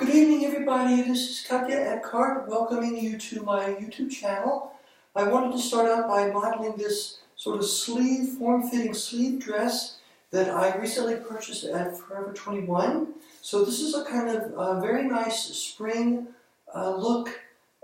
Good evening, everybody. This is Katje welcoming you to my YouTube channel. I wanted to start out by modeling this sort of form-fitting sleeve dress that I recently purchased at Forever 21. So this is a kind of very nice spring look.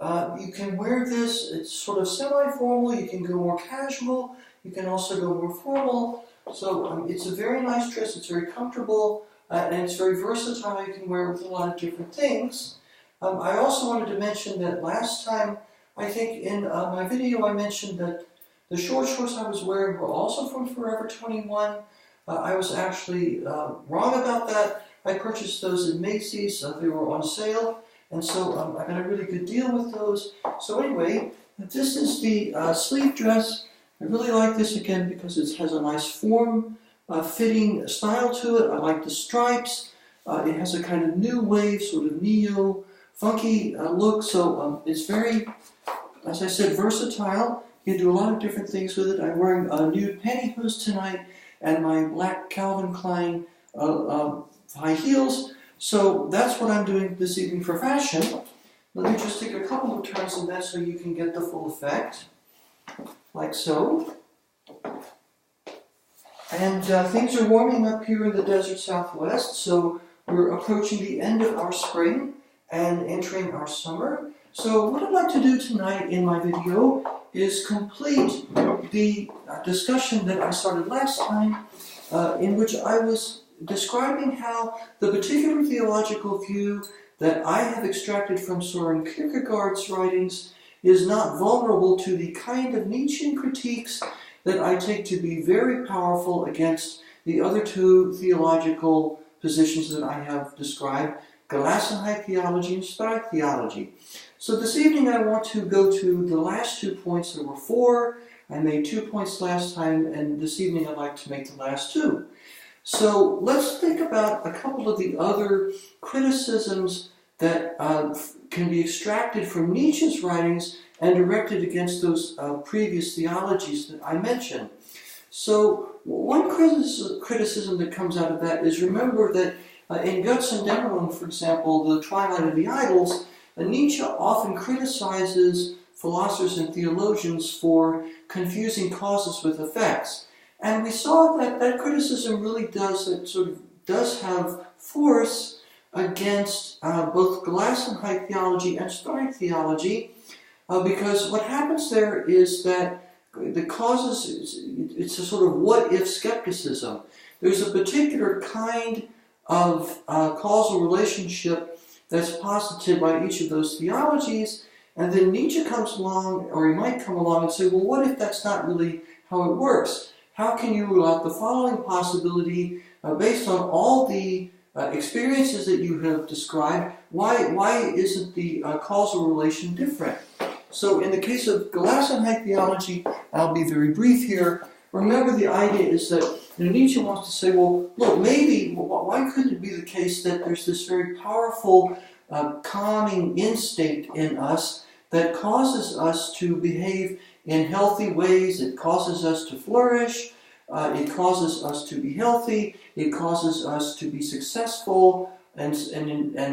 You can wear this, it's sort of semi-formal, you can go more casual, you can also go more formal. So it's a very nice dress, it's very comfortable. And it's very versatile. You can wear it with a lot of different things. I also wanted to mention that last time, I think in my video I mentioned that the short shorts I was wearing were also from Forever 21. I was actually wrong about that. I purchased those at Macy's. They were on sale. And so I got a really good deal with those. So anyway, this is the sleeve dress. I really like this again because it has a nice form. Fitting style to it. I like the stripes. It has a kind of new wave, sort of neo-funky look. So it's very, as I said, versatile. You can do a lot of different things with it. I'm wearing nude pantyhose tonight and my black Calvin Klein high heels. So that's what I'm doing this evening for fashion. Let me just take a couple of turns in that so you can get the full effect. Like so. And things are warming up here in the desert southwest, so we're approaching the end of our spring and entering our summer. So what I'd like to do tonight in my video is complete the discussion that I started last time, in which I was describing how the particular theological view that I have extracted from Soren Kierkegaard's writings is not vulnerable to the kind of Nietzschean critiques that I take to be very powerful against the other two theological positions that I have described, Gelassenheit theology and Streich theology. So this evening I want to go to the last 2 points. There were 4. I made 2 points last time, and this evening I'd like to make the last 2. So let's think about a couple of the other criticisms that can be extracted from Nietzsche's writings and directed against those previous theologies that I mentioned. So one criticism that comes out of that is, remember that in Guts and Dämmerung, for example, the Twilight of the Idols, Nietzsche often criticizes philosophers and theologians for confusing causes with effects. And we saw that that criticism really does have force against both Gelassenheit theology and Streich theology, because what happens there is that the causes, it's a sort of what-if skepticism. There's a particular kind of causal relationship that's posited by each of those theologies, and then Nietzsche comes along, or he might come along and say, well, what if that's not really how it works? How can you rule out the following possibility based on all the experiences that you have described? Why isn't the causal relation different? So in the case of Gelassenheit theology, I'll be very brief here. Remember, the idea is that Nietzsche wants to say, well, look, maybe, why couldn't it be the case that there's this very powerful calming instinct in us that causes us to behave in healthy ways, it causes us to flourish, it causes us to be healthy, it causes us to be successful and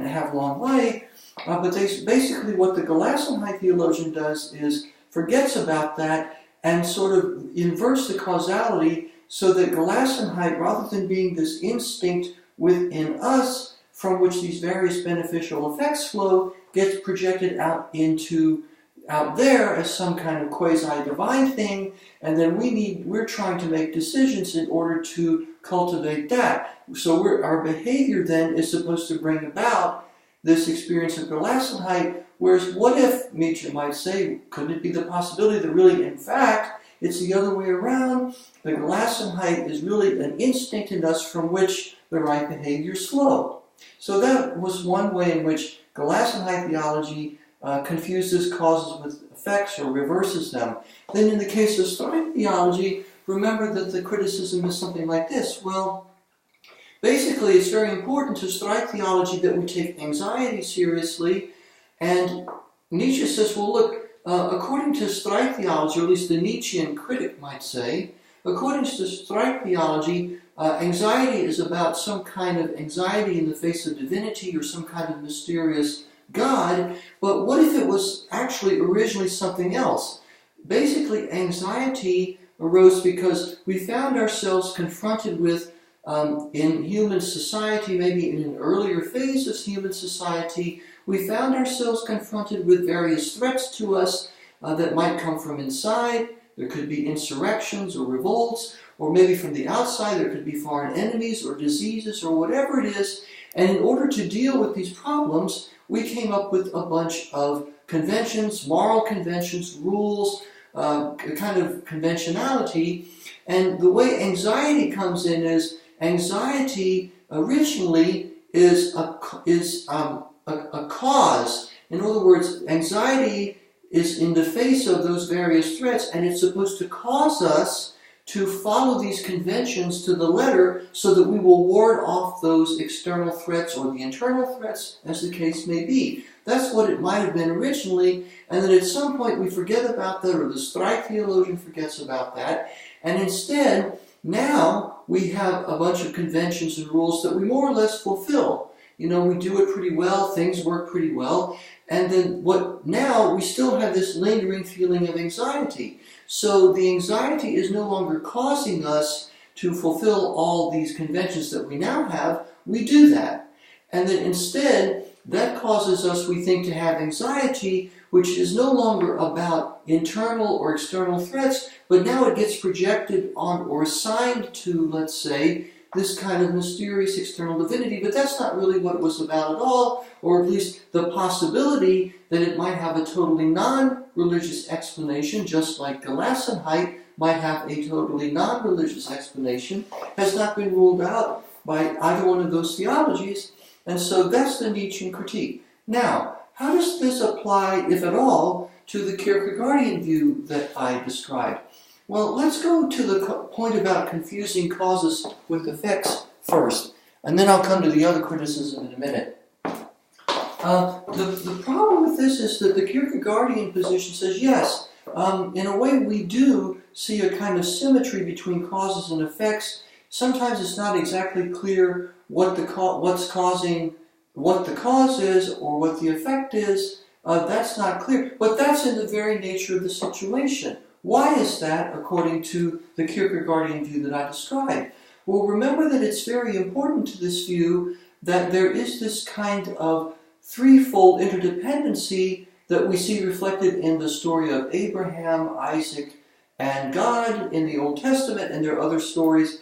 have long life. But basically what the Gelassenheit theologian does is forgets about that and sort of inverts the causality so that Gelassenheit, rather than being this instinct within us from which these various beneficial effects flow, gets projected out there as some kind of quasi-divine thing, and then we're trying to make decisions in order to cultivate that. So our behavior then is supposed to bring about this experience of Gelassenheit, whereas what if, Nietzsche might say, couldn't it be the possibility that really, in fact, it's the other way around? The Gelassenheit is really an instinct in us from which the right behaviors flow. So that was one way in which Gelassenheit theology confuses causes with effects or reverses them. Then in the case of Streich theology, remember that the criticism is something like this. Well, basically it's very important to Streich theology that we take anxiety seriously, and Nietzsche says, well look, according to Streich theology, or at least the Nietzschean critic might say, according to Streich theology, anxiety is about some kind of anxiety in the face of divinity or some kind of mysterious God, but what if it was actually originally something else? Basically, anxiety arose because we found ourselves confronted with, in human society, maybe in an earlier phase of human society, we found ourselves confronted with various threats to us that might come from inside. There could be insurrections or revolts, or maybe from the outside there could be foreign enemies or diseases or whatever it is. And in order to deal with these problems, we came up with a bunch of conventions, moral conventions, rules, a kind of conventionality. And the way anxiety comes in is anxiety originally is a cause. In other words, anxiety is in the face of those various threats, and it's supposed to cause us to follow these conventions to the letter so that we will ward off those external threats or the internal threats, as the case may be. That's what it might have been originally, and then at some point we forget about that, or the strike theologian forgets about that, and instead, now we have a bunch of conventions and rules that we more or less fulfill. You know, we do it pretty well, things work pretty well, and then now we still have this lingering feeling of anxiety. So the anxiety is no longer causing us to fulfill all these conventions that we now have. We do that. And then instead, that causes us, we think, to have anxiety, which is no longer about internal or external threats, but now it gets projected on or assigned to, let's say, this kind of mysterious external divinity, but that's not really what it was about at all, or at least the possibility that it might have a totally non-religious explanation, just like Gelassenheit might have a totally non-religious explanation, has not been ruled out by either one of those theologies, and so that's the Nietzschean critique. Now, how does this apply, if at all, to the Kierkegaardian view that I described? Well, let's go to the point about confusing causes with effects first, and then I'll come to the other criticism in a minute. The problem with this is that the Kierkegaardian position says, yes, in a way we do see a kind of symmetry between causes and effects. Sometimes it's not exactly clear what the cause is or what the effect is. That's not clear, but that's in the very nature of the situation. Why is that, according to the Kierkegaardian view that I described? Well, remember that it's very important to this view that there is this kind of threefold interdependency that we see reflected in the story of Abraham, Isaac, and God in the Old Testament, and there are other stories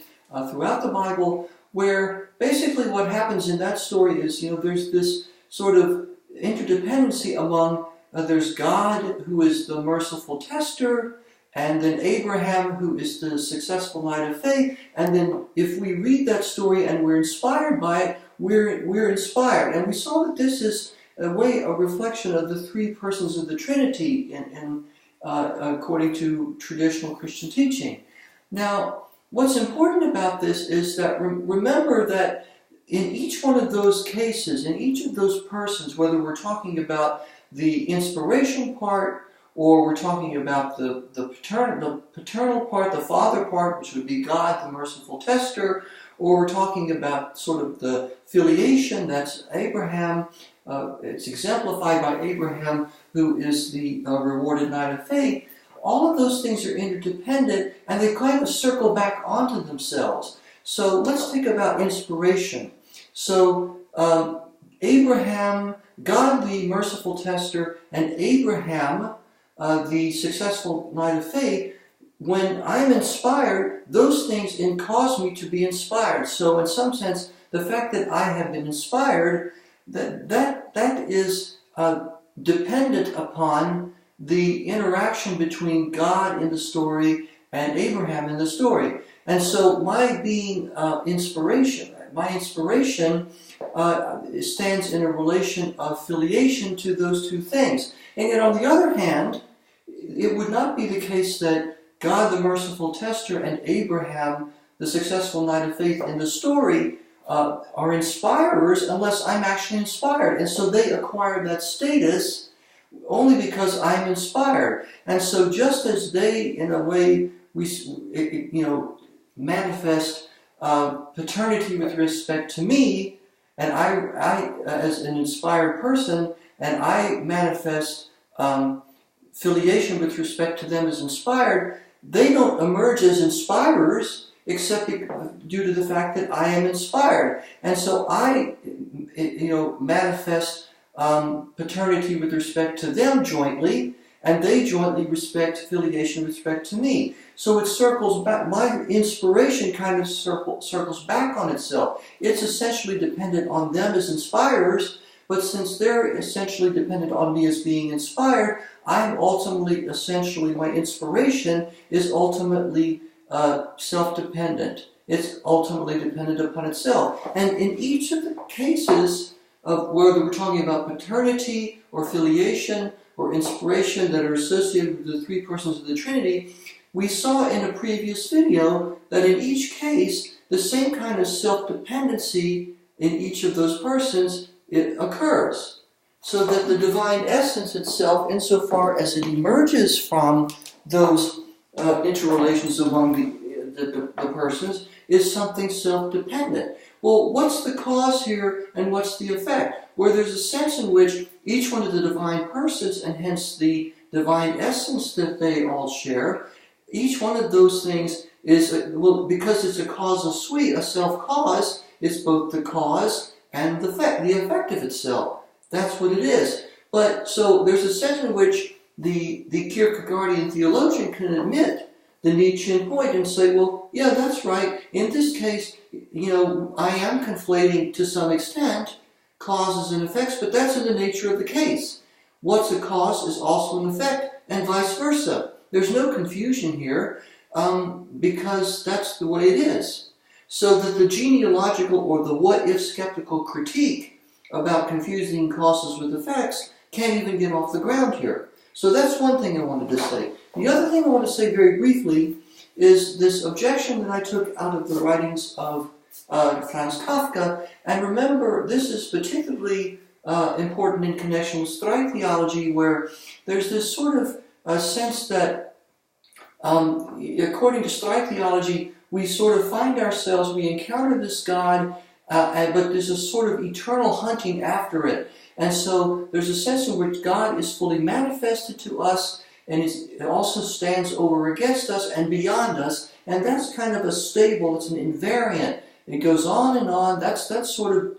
throughout the Bible where basically what happens in that story is, there's this sort of interdependency among, there's God who is the merciful tester, and then Abraham, who is the successful knight of faith, and then if we read that story and we're inspired by it, we're inspired. And we saw that this is a reflection of the three persons of the Trinity, according to traditional Christian teaching. Now, what's important about this is that remember that in each one of those cases, in each of those persons, whether we're talking about the inspiration part, or we're talking about the paternal part, the father part, which would be God, the merciful tester, or we're talking about sort of the filiation, that's Abraham. It's exemplified by Abraham, who is the rewarded knight of faith. All of those things are interdependent, and they kind of circle back onto themselves. So let's think about inspiration. So Abraham, God the merciful tester, and Abraham, the successful knight of faith, when I'm inspired, those things cause me to be inspired. So in some sense, the fact that I have been inspired, that is dependent upon the interaction between God in the story and Abraham in the story. And so my inspiration stands in a relation of filiation to those two things. And yet on the other hand, it would not be the case that God the merciful tester and Abraham, the successful knight of faith in the story, are inspirers unless I'm actually inspired. And so they acquire that status only because I'm inspired. And so just as they, in a way, manifest paternity with respect to me, and I as an inspired person, and I manifest filiation with respect to them as inspired, they don't emerge as inspirers except due to the fact that I am inspired. And so I, manifest paternity with respect to them jointly, and they jointly respect filiation with respect to me. So it circles back. My inspiration kind of circles back on itself. It's essentially dependent on them as inspirers, but since they're essentially dependent on me as being inspired, I'm ultimately, essentially, my inspiration is ultimately self-dependent. It's ultimately dependent upon itself. And in each of the cases of whether we're talking about paternity or filiation or inspiration that are associated with the three persons of the Trinity, we saw in a previous video that in each case, the same kind of self-dependency in each of those persons, it occurs. So that the divine essence itself, insofar as it emerges from those interrelations among the persons, is something self-dependent. Well, what's the cause here and what's the effect? Where there's a sense in which each one of the divine persons, and hence the divine essence that they all share, each one of those things is, because it's a causal suite, a self-cause, it's both the cause and the effect of itself. That's what it is. But so there's a sense in which the Kierkegaardian theologian can admit the Nietzschean point and say, well, yeah, that's right. In this case, I am conflating to some extent causes and effects, but that's in the nature of the case. What's a cause is also an effect, and vice versa. There's no confusion here because that's the way it is. So that the genealogical or the what-if skeptical critique about confusing causes with effects can't even get off the ground here. So that's one thing I wanted to say. The other thing I want to say very briefly is this objection that I took out of the writings of Franz Kafka. And remember, this is particularly important in connection with Strike theology, where there's this sort of sense that, according to Strike theology, we sort of find ourselves, we encounter this God, but there's a sort of eternal hunting after it. And so there's a sense in which God is fully manifested to us, and it also stands over against us and beyond us. And that's kind of a stable, it's an invariant. It goes on and on. That's sort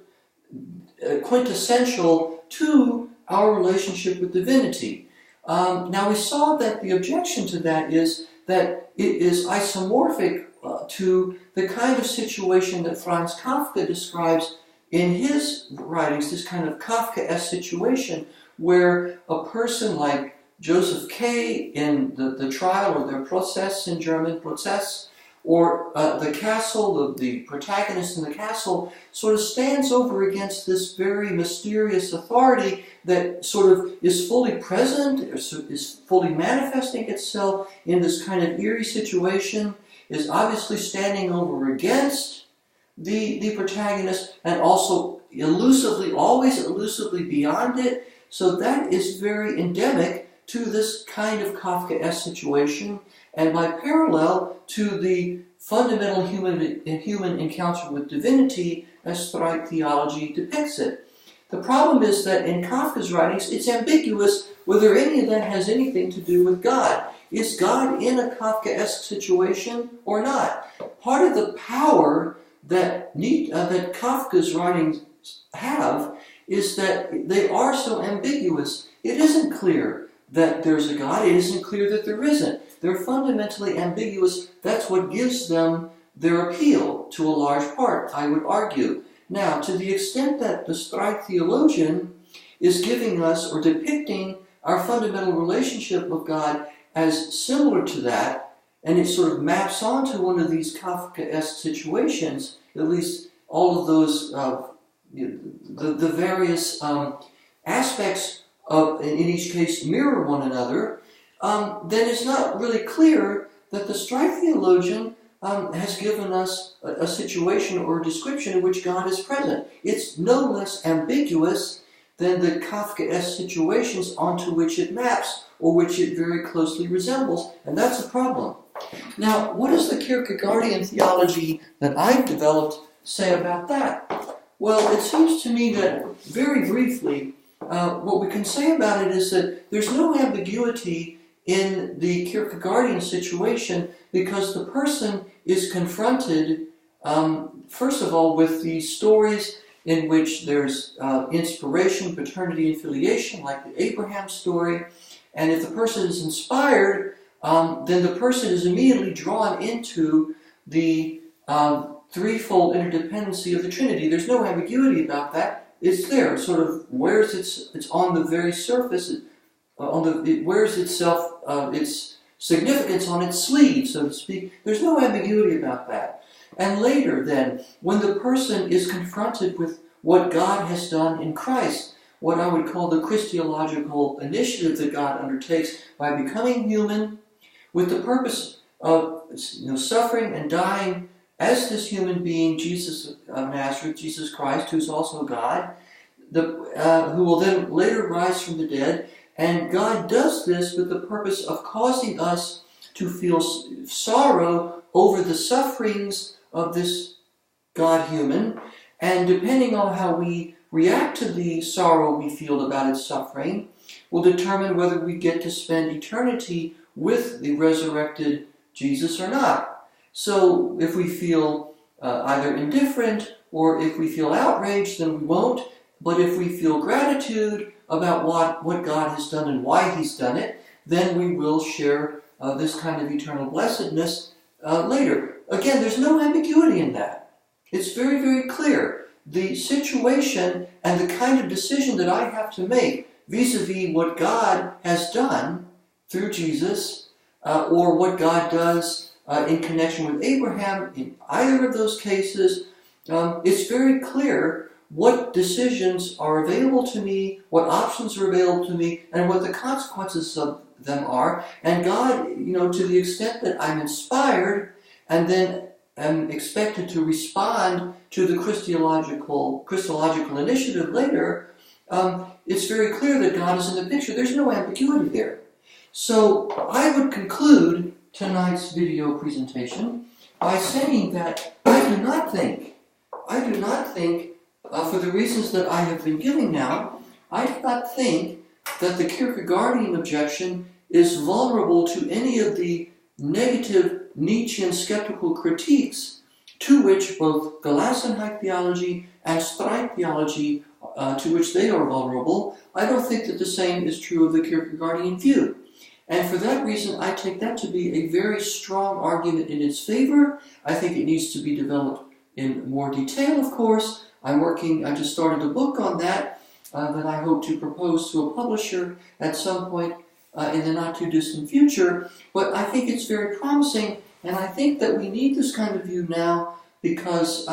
of quintessential to our relationship with divinity. Now we saw that the objection to that is that it is isomorphic to the kind of situation that Franz Kafka describes in his writings, this kind of Kafkaesque situation where a person like Joseph K. in the trial or their Prozess in German, Prozess, or the castle, the protagonist in the castle, sort of stands over against this very mysterious authority that sort of is fully present, is fully manifesting itself in this kind of eerie situation, is obviously standing over against the protagonist, and also elusively, always elusively beyond it. So that is very endemic to this kind of Kafkaesque situation, and by parallel to the fundamental human encounter with divinity as Strike theology depicts it. The problem is that in Kafka's writings, it's ambiguous whether any of that has anything to do with God. Is God in a Kafkaesque situation or not? Part of the power that Kafka's writings have is that they are so ambiguous. It isn't clear that there's a God. It isn't clear that there isn't. They're fundamentally ambiguous. That's what gives them their appeal to a large part, I would argue. Now, to the extent that the Strike theologian is giving us or depicting our fundamental relationship with God as similar to that, and it sort of maps onto one of these Kafkaesque situations, at least all of those, the various aspects of, in each case, mirror one another, then it's not really clear that the Strike theologian has given us a situation or a description in which God is present. It's no less ambiguous than the Kafkaesque situations onto which it maps or which it very closely resembles, and that's a problem. Now, what does the Kierkegaardian theology that I've developed say about that? Well, it seems to me that, very briefly, what we can say about it is that there's no ambiguity in the Kierkegaardian situation because the person is confronted, first of all, with these stories in which there's inspiration, paternity, and filiation, like the Abraham story. And if the person is inspired, then the person is immediately drawn into the threefold interdependency of the Trinity. There's no ambiguity about that. It's there. It sort of wears it's on the very surface. It wears itself, its significance on its sleeve, so to speak. There's no ambiguity about that. And later, then, when the person is confronted with what God has done in Christ, what I would call the Christological initiative that God undertakes by becoming human, with the purpose of suffering and dying as this human being, Jesus of Nazareth, Jesus Christ, who's also God, who will then later rise from the dead. And God does this with the purpose of causing us to feel sorrow over the sufferings of this God-human. And depending on how we react to the sorrow we feel about its suffering, will determine whether we get to spend eternity with the resurrected Jesus or not. So if we feel either indifferent or if we feel outraged, then we won't. But if we feel gratitude about what God has done and why He's done it, then we will share this kind of eternal blessedness later. Again, there's no ambiguity in that. It's very, very clear. The situation and the kind of decision that I have to make vis-a-vis what God has done through Jesus, or what God does in connection with Abraham, in either of those cases, it's very clear what decisions are available to me, what options are available to me, and what the consequences of them are. And God, to the extent that I'm inspired and then am expected to respond to the Christological initiative later, it's very clear that God is in the picture. There's no ambiguity there. So I would conclude tonight's video presentation by saying that I do not think, for the reasons that I have been giving now, I do not think that the Kierkegaardian objection is vulnerable to any of the negative Nietzschean skeptical critiques to which both Gelassenheit theology and Streit theology, to which they are vulnerable. I don't think that the same is true of the Kierkegaardian view. And for that reason, I take that to be a very strong argument in its favor. I think it needs to be developed in more detail, of course. I just started a book on that I hope to propose to a publisher at some point in the not too distant future. But I think it's very promising, and I think that we need this kind of view now because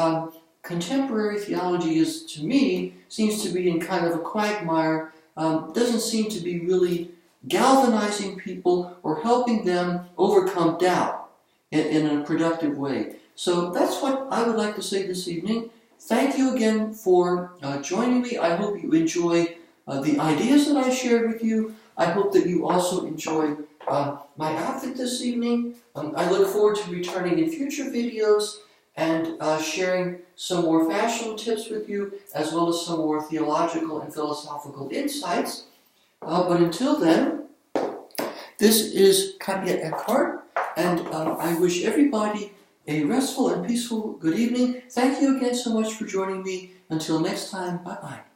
contemporary theology to me, seems to be in kind of a quagmire, doesn't seem to be really galvanizing people or helping them overcome doubt in a productive way. So that's what I would like to say this evening. Thank you again for joining me. I hope you enjoy the ideas that I shared with you. I hope that you also enjoy my outfit this evening. I look forward to returning in future videos and sharing some more fashion tips with you, as well as some more theological and philosophical insights. But until then, this is Katje Eckhart, and I wish everybody a restful and peaceful good evening. Thank you again so much for joining me. Until next time, bye-bye.